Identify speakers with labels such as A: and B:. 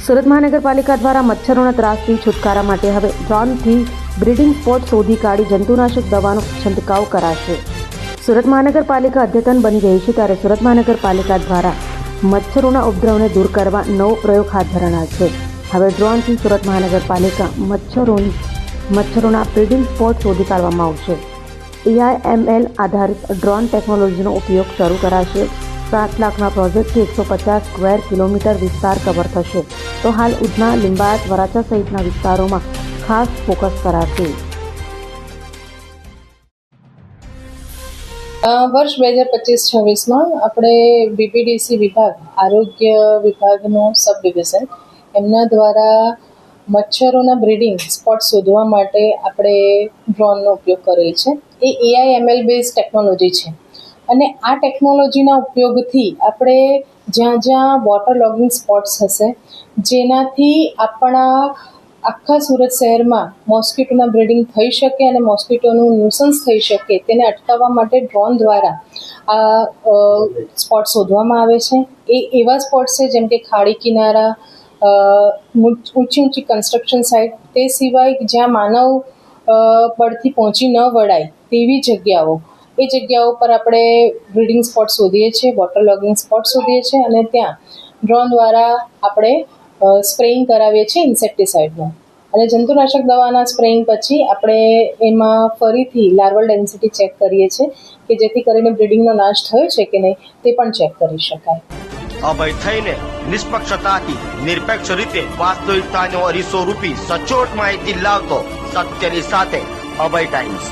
A: સુરત મહાનગરપાલિકા દ્વારા મચ્છરોના ત્રાસથી છુટકારા માટે હવે ડ્રોનથી બ્રીડિંગ સ્પોટ શોધી કાઢી જંતુનાશક દવાનો છંટકાવ કરાશે. સુરત મહાનગરપાલિકા અદ્યતન બની ગઈ છે, ત્યારે સુરત મહાનગરપાલિકા દ્વારા મચ્છરોના ઉપદ્રવને દૂર કરવા નવો પ્રયોગ હાથ ધરાનાર છે. હવે ડ્રોનથી સુરત મહાનગરપાલિકા મચ્છરોના બ્રીડિંગ સ્પોટ શોધી કાઢવામાં આવશે. AIML આધારિત ડ્રોન ટેકનોલોજીનો ઉપયોગ શરૂ કરાશે. 7 લાખના પ્રોજેક્ટથી 150 સ્ક્વેર કિલોમીટર વિસ્તાર કવર થશે. તો હાલ ઉધના, લિંબાયત, વરાછા સહિતના વિસ્તારોમાં ખાસ ફોકસ કરાશે.
B: વર્ષ 2025-26માં આપણે BPDC વિભાગ, આરોગ્ય વિભાગનો સબ ડિવિઝન, એમના દ્વારા મચ્છરોના બ્રીડિંગ સ્પોટ શોધવા માટે આપણે ડ્રોનનો ઉપયોગ કરેલ છે. એ AIML બેઝ ટેકનોલોજી છે અને આ ટેકનોલોજીના ઉપયોગથી આપણે જ્યાં જ્યાં વોટર લોગિંગ સ્પોટ્સ હશે, જેનાથી આપણા આખા સુરત શહેરમાં મોસ્કીટોના બ્રીડિંગ થઈ શકે અને મોસ્કીટોનું ન્યુસન્સ થઈ શકે, તેને અટકાવવા માટે ડ્રોન દ્વારા આ સ્પોટ શોધવામાં આવે છે. એ એવા સ્પોટ્સ છે જેમ કે ખાડી કિનારા, ઊંચી કન્સ્ટ્રક્શન સાઇટ, તે સિવાય જ્યાં માનવ બળથી પહોંચી ન વળાય તેવી જગ્યાઓ, એ જગ્યાઓ પર આપણે બ્રીડિંગ સ્પોટ શોધીએ છીએ, વોટર લોગિંગ સ્પોટ શોધીએ છીએ અને ત્યાં ડ્રોન દ્વારા આપણે સ્પ્રેઇંગ કરાવીએ છીએ ઇન્સેક્ટિસાઇડનું. અને જંતુનાશક દવાના સ્પ્રેઇંગ પછી આપણે એમાં ફરીથી લાર્વલ ડેન્સિટી ચેક કરીએ છીએ કે જેથી કરીને બ્રીડિંગનો નાશ થયો છે કે નહીં તે પણ ચેક કરી શકાય.
C: અભય થઈને નિષ્પક્ષતાથી નિરપેક્ષ રીતે વાસ્તવિકતાનો અરીસો રૂપી સચોટ માહિતી લાવતો સત્યની સાથે અભય ટાઈમ્સ.